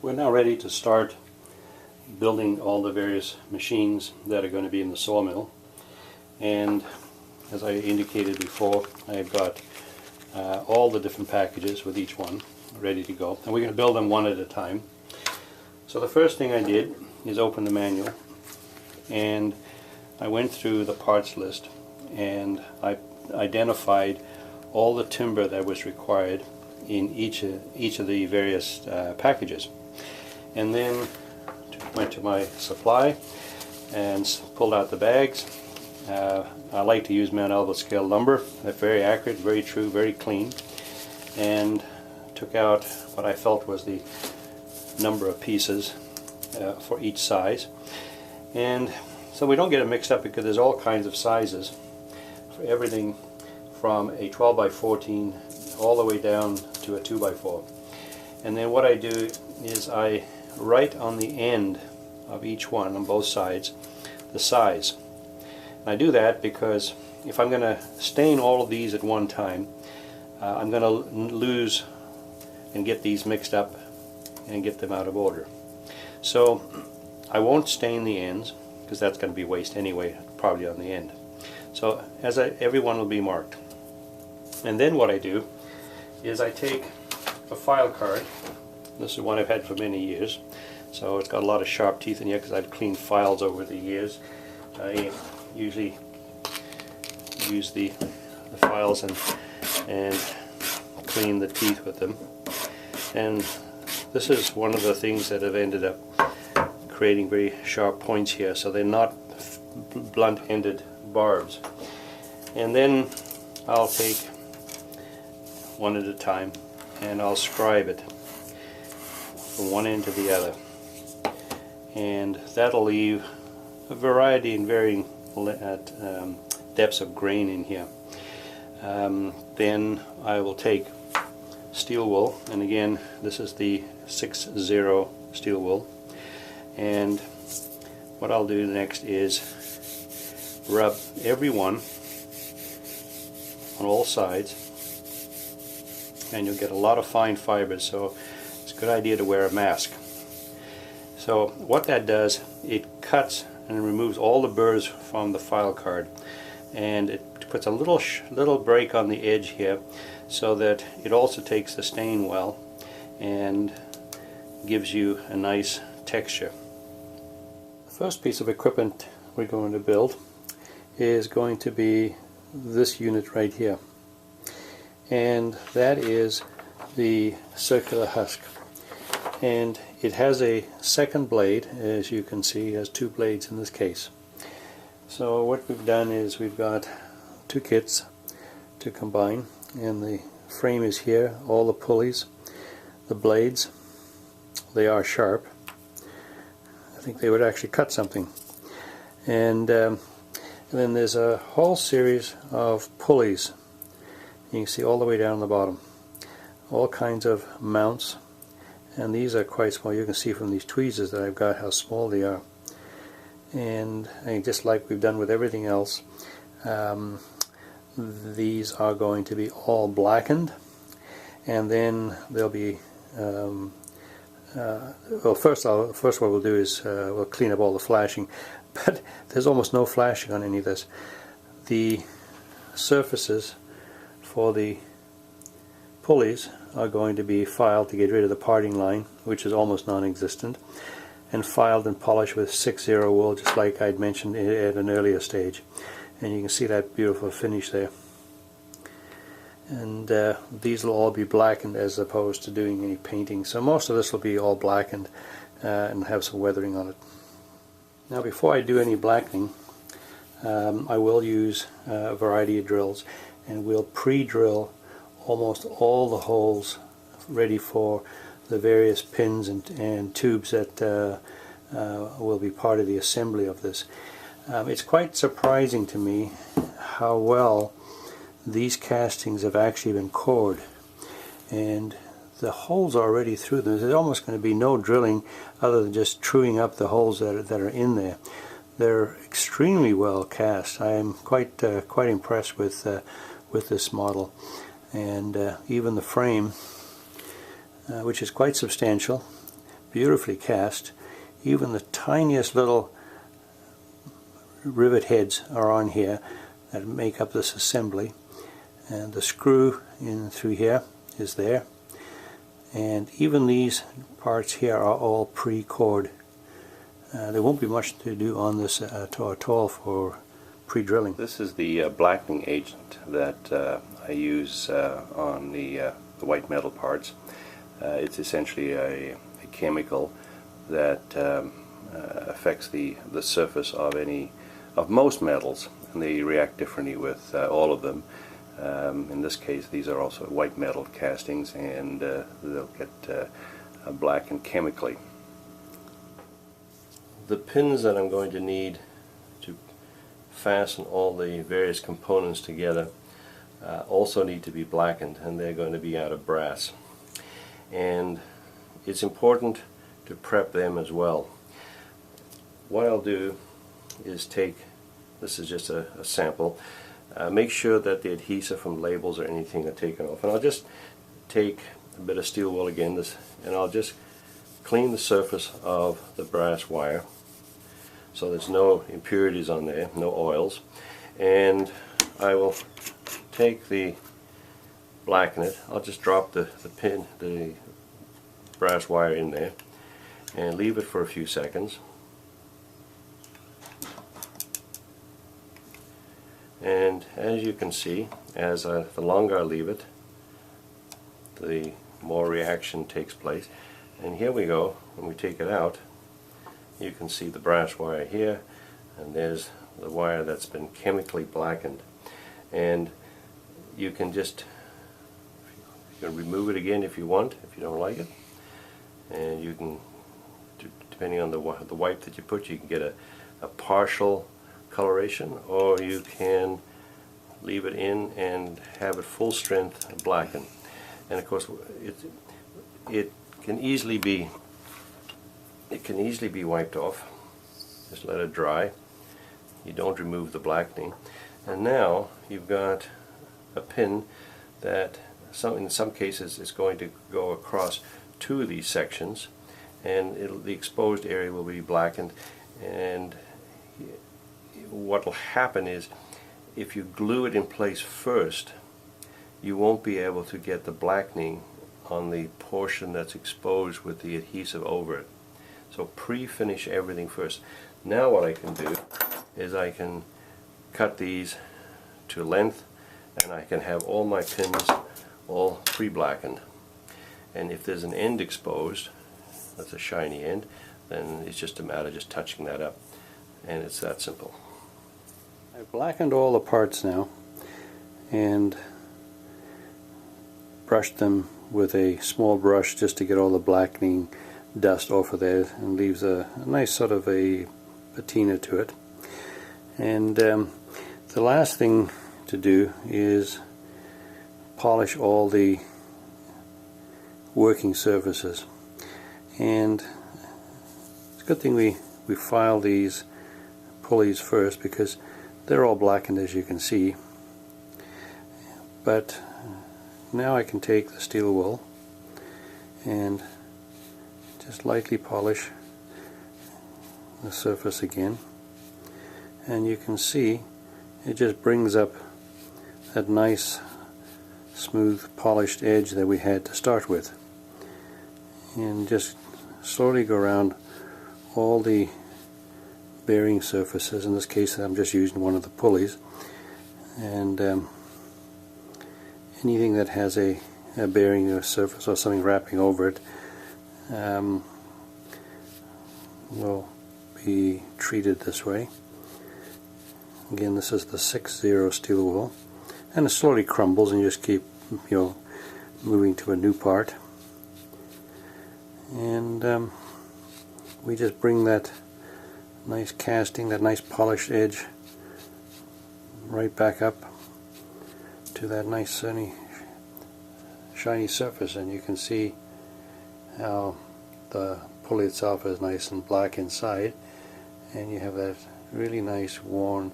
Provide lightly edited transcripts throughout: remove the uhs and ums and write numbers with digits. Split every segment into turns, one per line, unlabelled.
We're now ready to start building all the various machines that are going to be in the sawmill. And as I indicated before, I've got all the different packages with each one ready to go. And we're going to build them one at a time. So the first thing I did is open the manual, and I went through the parts list and I identified all the timber that was required in each of the various packages. And then went to my supply and pulled out the bags. I like to use Mount Elba scale lumber. They're very accurate, very true, very clean. And took out what I felt was the number of pieces for each size. And so we don't get it mixed up, because there's all kinds of sizes for everything from a 12 by 14 all the way down to a 2 by 4. And then what I do is I write on the end of each one, on both sides, the size. And I do that because if I'm going to stain all of these at one time, I'm going to lose and get these mixed up and get them out of order. So I won't stain the ends, because that's going to be waste anyway, probably on the end. So every one will be marked. And then what I do is I take a file card. This is one I've had for many years, so it's got a lot of sharp teeth in here because I've cleaned files over the years. I usually use the files and clean the teeth with them. And this is one of the things that have ended up creating very sharp points here, so they're not blunt-ended barbs. And then I'll take one at a time and I'll scribe it from one end to the other, and that'll leave a variety and varying depths of grain in here. Then I will take steel wool, and again this is the 6-0 steel wool, and what I'll do next is rub every one on all sides, and you'll get a lot of fine fibers, so it's a good idea to wear a mask. So what that does, it cuts and removes all the burrs from the file card, and it puts a little break on the edge here, so that it also takes the stain well and gives you a nice texture. The first piece of equipment we're going to build is going to be this unit right here, and that is the circular husk. And it has a second blade, as you can see. It has two blades in this case. So what we've done is we've got two kits to combine, and the frame is here, all the pulleys, the blades, they are sharp. I think they would actually cut something. And then there's a whole series of pulleys. You can see all the way down the bottom. All kinds of mounts, and these are quite small. You can see from these tweezers that I've got how small they are. And just like we've done with everything else, these are going to be all blackened, and then they'll be well, first what we'll do is we'll clean up all the flashing, but there's almost no flashing on any of this. The surfaces for the pulleys are going to be filed to get rid of the parting line, which is almost non-existent, and filed and polished with 6-0 wool, just like I'd mentioned at an earlier stage. And you can see that beautiful finish there. And these will all be blackened as opposed to doing any painting. So most of this will be all blackened and have some weathering on it. Now before I do any blackening, I will use a variety of drills, and we'll pre-drill almost all the holes ready for the various pins and tubes that will be part of the assembly of this. It's quite surprising to me how well these castings have actually been cored, and the holes are already through them. There's almost going to be no drilling other than just truing up the holes that are in there. They're extremely well cast. I am quite impressed with this model, and even the frame, which is quite substantial, beautifully cast. Even the tiniest little rivet heads are on here that make up this assembly, and the screw in through here is there, and even these parts here are all pre-cored. There won't be much to do on this at all for pre-drilling. This is the blackening agent that I use on the white metal parts. It's essentially a chemical that affects the surface of most metals, and they react differently with all of them. In this case, these are also white metal castings, and they'll get blackened chemically. The pins that I'm going to need to fasten all the various components together also need to be blackened, and they're going to be out of brass. And it's important to prep them as well. What I'll do is take, this is just a sample, make sure that the adhesive from labels or anything are taken off, and I'll just take a bit of steel wool again, and I'll just clean the surface of the brass wire so there's no impurities on there, no oils, and I will take blacken it. I'll just drop the brass wire in there and leave it for a few seconds. And as you can see, the longer I leave it, the more reaction takes place. And here we go. When we take it out, you can see the brass wire here, and there's the wire that's been chemically blackened. And you can remove it again if you want, if you don't like it. And you can, depending on the white that you put, you can get a partial coloration, or you can leave it in and have it full strength blackened. And of course it can easily be wiped off. Just let it dry. You don't remove the blackening, and now you've got a pin that in some cases is going to go across two of these sections, and the exposed area will be blackened. And what will happen is, if you glue it in place first, you won't be able to get the blackening on the portion that's exposed with the adhesive over it. So pre-finish everything first. Now what I can do is I can cut these to length, and I can have all my pins all pre-blackened. And if there's an end exposed, that's a shiny end, then it's just a matter of just touching that up, and it's that simple. I've blackened all the parts now and brushed them with a small brush just to get all the blackening dust off of there, and leaves a nice sort of a patina to it. And the last thing to do is polish all the working surfaces, and it's a good thing we file these pulleys first, because they're all blackened, as you can see. But now I can take the steel wool and just lightly polish the surface again, and you can see it just brings up that nice smooth polished edge that we had to start with. And just slowly go around all the bearing surfaces. In this case I'm just using one of the pulleys, and anything that has a bearing surface or something wrapping over it will be treated this way. Again, this is the 6-0 steel wool, and it slowly crumbles, and you just keep moving to a new part. And we just bring that nice casting, that nice polished edge, right back up to that nice sunny shiny surface, and you can see how the pulley itself is nice and black inside, and you have that really nice worn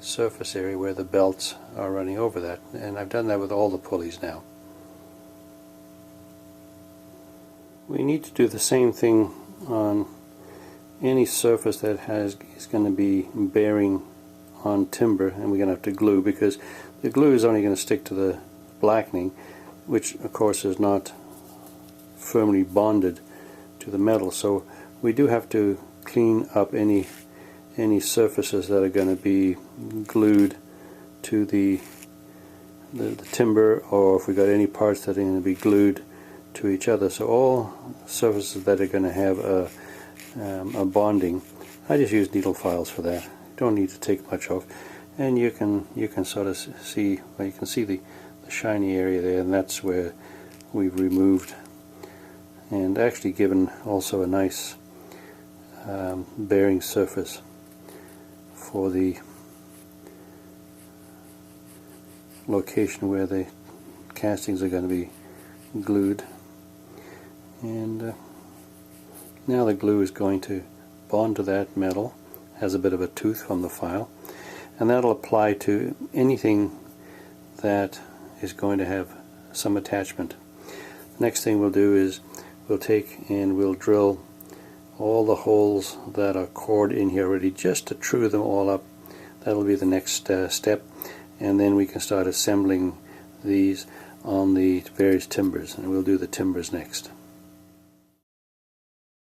surface area where the belts are running over that. And I've done that with all the pulleys now. We need to do the same thing on any surface that is going to be bearing on timber, and we're going to have to glue, because the glue is only going to stick to the blackening, which of course is not firmly bonded to the metal. So we do have to clean up any surfaces that are going to be glued to the timber, or if we got any parts that are going to be glued to each other. So all surfaces that are going to have a bonding, I just use needle files for that. You don't need to take much off, and you can sort of see, well, you can see the shiny area there, and that's where we've removed and actually given also a nice bearing surface for the location where the castings are going to be glued. And now the glue is going to bond to that metal, has a bit of a tooth from the file, and that'll apply to anything that is going to have some attachment. The next thing we'll do is we'll take and we'll drill all the holes that are cored in here already, just to true them all up. That'll be the next step, and then we can start assembling these on the various timbers, and we'll do the timbers next.